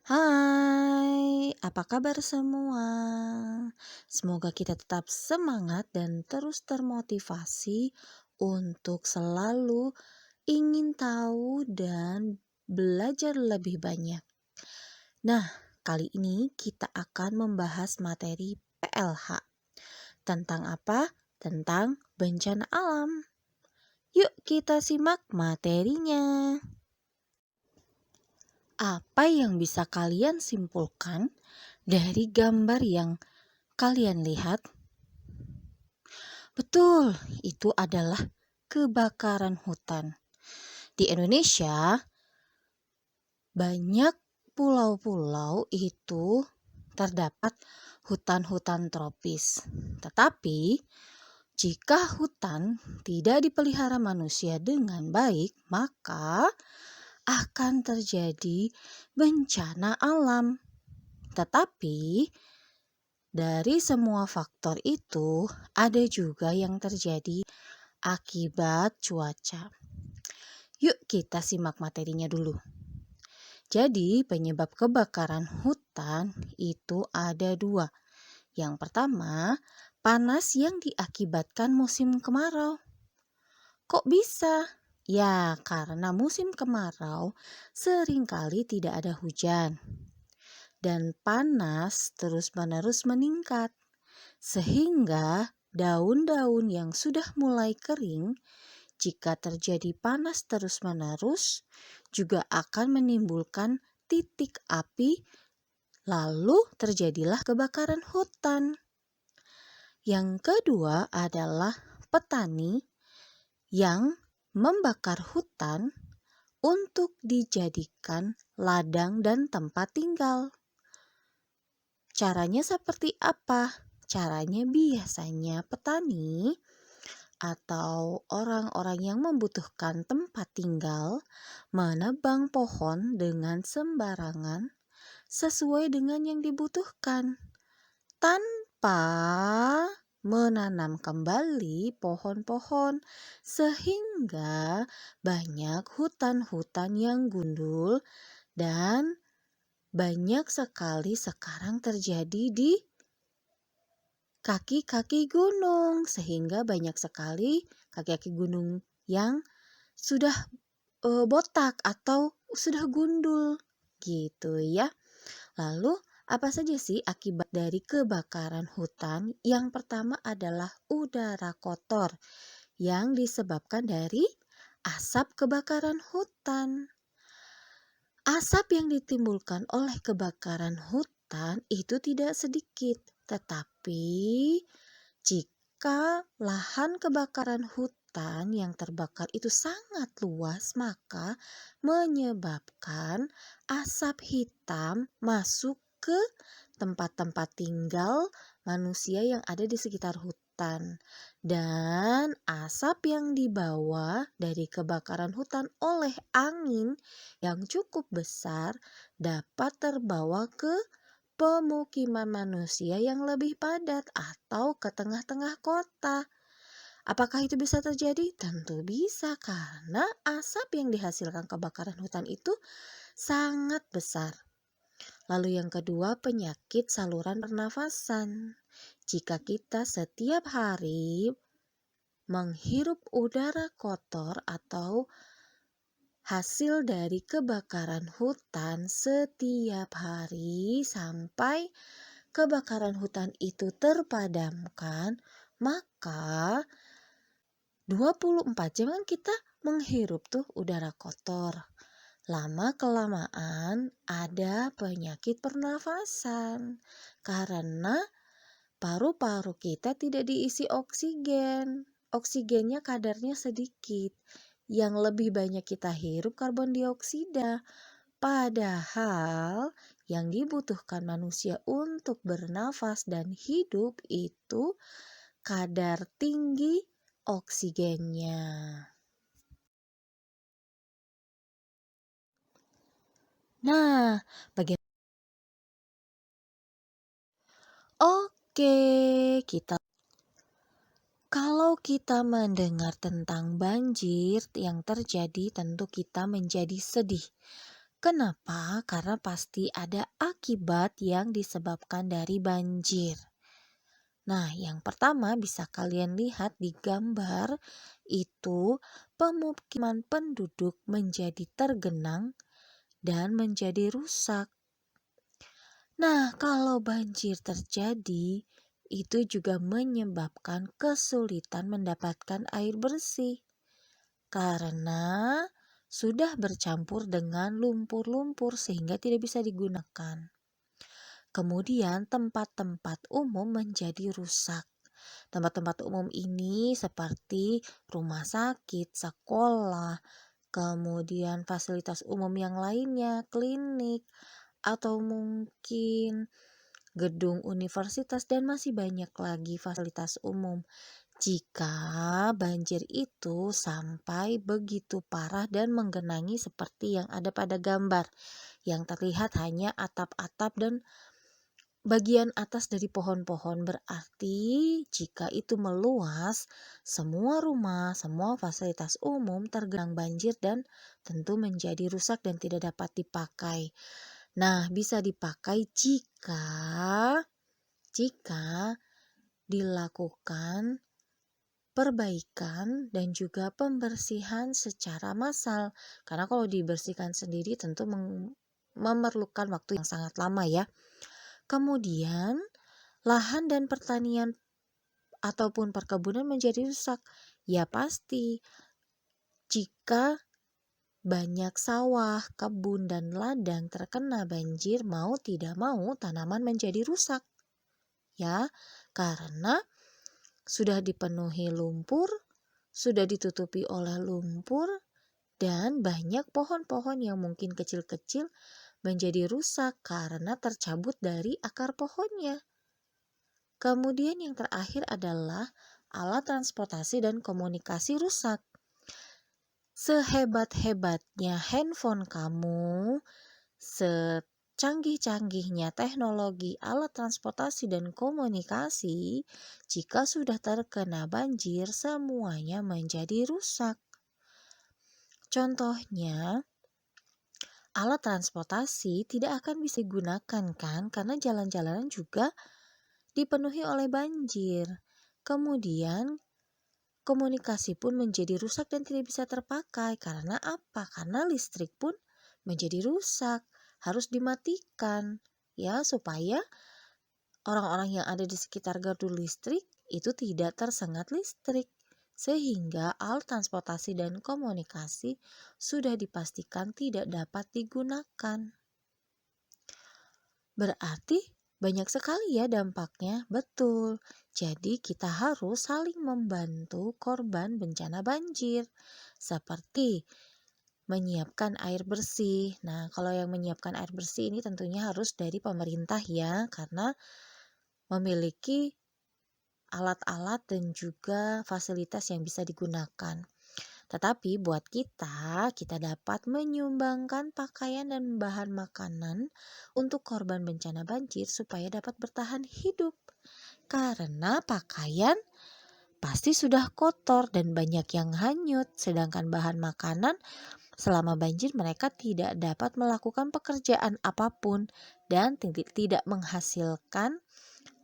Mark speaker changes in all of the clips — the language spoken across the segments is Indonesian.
Speaker 1: Hai, apa kabar semua? Semoga kita tetap semangat dan terus termotivasi untuk selalu ingin tahu dan belajar lebih banyak. Nah, kali ini kita akan membahas materi PLH. Tentang apa? Tentang bencana alam. Yuk kita simak materinya. Apa yang bisa kalian simpulkan dari gambar yang kalian lihat? Betul, itu adalah kebakaran hutan. Di Indonesia, banyak pulau-pulau itu terdapat hutan-hutan tropis. Tetapi, jika hutan tidak dipelihara manusia dengan baik, maka akan terjadi bencana alam. Tetapi, dari semua faktor itu, ada juga yang terjadi akibat cuaca. Yuk kita simak materinya dulu. Jadi penyebab kebakaran hutan itu ada dua. Yang pertama, panas yang diakibatkan musim kemarau. Kok bisa? Ya, karena musim kemarau seringkali tidak ada hujan. Dan panas terus-menerus meningkat. Sehingga daun-daun yang sudah mulai kering, jika terjadi panas terus-menerus, juga akan menimbulkan titik api, lalu terjadilah kebakaran hutan. Yang kedua adalah petani yang membakar hutan untuk dijadikan ladang dan tempat tinggal. Caranya seperti apa? Caranya biasanya petani atau orang-orang yang membutuhkan tempat tinggal menebang pohon dengan sembarangan sesuai dengan yang dibutuhkan tanpa menanam kembali pohon-pohon sehingga banyak hutan-hutan yang gundul dan banyak sekali sekarang terjadi di kaki-kaki gunung, sehingga banyak sekali kaki-kaki gunung yang sudah botak atau sudah gundul gitu ya. Lalu apa saja sih akibat dari kebakaran hutan? Yang pertama adalah udara kotor yang disebabkan dari asap kebakaran hutan. Asap yang ditimbulkan oleh kebakaran hutan itu tidak sedikit, tetapi jika lahan kebakaran hutan yang terbakar itu sangat luas, maka menyebabkan asap hitam masuk ke tempat-tempat tinggal manusia yang ada di sekitar hutan. Dan asap yang dibawa dari kebakaran hutan oleh angin yang cukup besar dapat terbawa ke pemukiman manusia yang lebih padat atau ke tengah-tengah kota. Apakah itu bisa terjadi? Tentu bisa, karena asap yang dihasilkan kebakaran hutan itu sangat besar. Lalu yang kedua, penyakit saluran pernafasan. Jika kita setiap hari menghirup udara kotor atau hasil dari kebakaran hutan setiap hari sampai kebakaran hutan itu terpadamkan, maka 24 jam kan kita menghirup tuh udara kotor. Lama-kelamaan ada penyakit pernafasan karena paru-paru kita tidak diisi oksigen. Oksigennya kadarnya sedikit. Yang lebih banyak kita hirup karbon dioksida. Padahal yang dibutuhkan manusia untuk bernafas dan hidup itu kadar tinggi oksigennya. Nah, bagaimana? Oke, kalau kita mendengar tentang banjir yang terjadi, tentu kita menjadi sedih. Kenapa? Karena pasti ada akibat yang disebabkan dari banjir. Nah, yang pertama bisa kalian lihat di gambar itu pemukiman penduduk menjadi tergenang dan menjadi rusak. Nah, kalau banjir terjadi, itu juga menyebabkan kesulitan mendapatkan air bersih karena sudah bercampur dengan lumpur-lumpur sehingga tidak bisa digunakan. Kemudian tempat-tempat umum menjadi rusak. Tempat-tempat umum ini seperti rumah sakit, sekolah, kemudian fasilitas umum yang lainnya, klinik, atau mungkin gedung universitas dan masih banyak lagi fasilitas umum. Jika banjir itu sampai begitu parah dan menggenangi seperti yang ada pada gambar, yang terlihat hanya atap-atap dan bagian atas dari pohon-pohon, berarti jika itu meluas, semua rumah, semua fasilitas umum tergenang banjir dan tentu menjadi rusak dan tidak dapat dipakai. Nah, bisa dipakai jika dilakukan perbaikan dan juga pembersihan secara massal. Karena kalau dibersihkan sendiri tentu memerlukan waktu yang sangat lama ya. Kemudian lahan dan pertanian ataupun perkebunan menjadi rusak. Ya pasti, jika banyak sawah, kebun, dan ladang terkena banjir, mau tidak mau tanaman menjadi rusak. Ya, karena sudah dipenuhi lumpur, sudah ditutupi oleh lumpur, dan banyak pohon-pohon yang mungkin kecil-kecil menjadi rusak karena tercabut dari akar pohonnya. Kemudian yang terakhir adalah alat transportasi dan komunikasi rusak. Sehebat-hebatnya handphone kamu, secanggih-canggihnya teknologi alat transportasi dan komunikasi, jika sudah terkena banjir semuanya menjadi rusak. Contohnya, alat transportasi tidak akan bisa digunakan kan karena jalan-jalanan juga dipenuhi oleh banjir. Kemudian komunikasi pun menjadi rusak dan tidak bisa terpakai. Karena apa? Karena listrik pun menjadi rusak, harus dimatikan ya supaya orang-orang yang ada di sekitar gardu listrik itu tidak tersengat listrik. Sehingga alat transportasi dan komunikasi sudah dipastikan tidak dapat digunakan. Berarti banyak sekali ya dampaknya, betul. Jadi kita harus saling membantu korban bencana banjir. Seperti menyiapkan air bersih. Nah, kalau yang menyiapkan air bersih ini tentunya harus dari pemerintah ya, karena memiliki alat-alat dan juga fasilitas yang bisa digunakan. Tetapi buat kita dapat menyumbangkan pakaian dan bahan makanan untuk korban bencana banjir supaya dapat bertahan hidup. Karena pakaian pasti sudah kotor dan banyak yang hanyut, sedangkan bahan makanan selama banjir mereka tidak dapat melakukan pekerjaan apapun dan tidak menghasilkan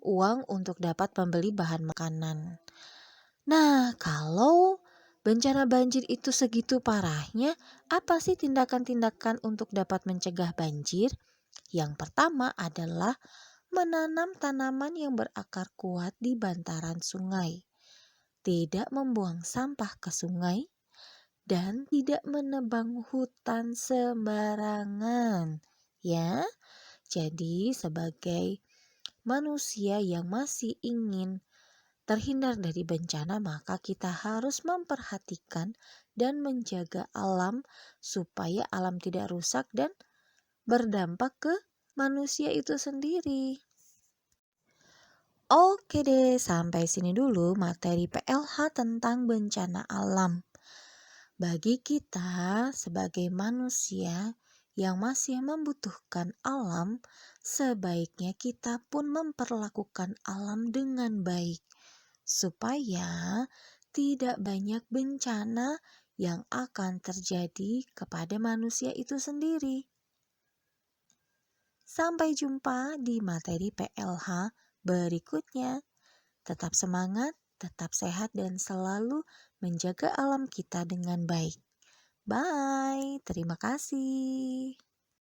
Speaker 1: uang untuk dapat membeli bahan makanan. Nah, kalau bencana banjir itu segitu parahnya, apa sih tindakan-tindakan untuk dapat mencegah banjir? Yang pertama adalah menanam tanaman yang berakar kuat di bantaran sungai, tidak membuang sampah ke sungai, dan tidak menebang hutan sembarangan. Ya, jadi sebagai manusia yang masih ingin terhindar dari bencana, maka kita harus memperhatikan dan menjaga alam supaya alam tidak rusak dan berdampak ke manusia itu sendiri. Oke deh, sampai sini dulu materi PLH tentang bencana alam. Bagi kita sebagai manusia yang masih membutuhkan alam, sebaiknya kita pun memperlakukan alam dengan baik supaya tidak banyak bencana yang akan terjadi kepada manusia itu sendiri. Sampai jumpa di materi PLH berikutnya. Tetap semangat, tetap sehat, dan selalu menjaga alam kita dengan baik. Bye, terima kasih.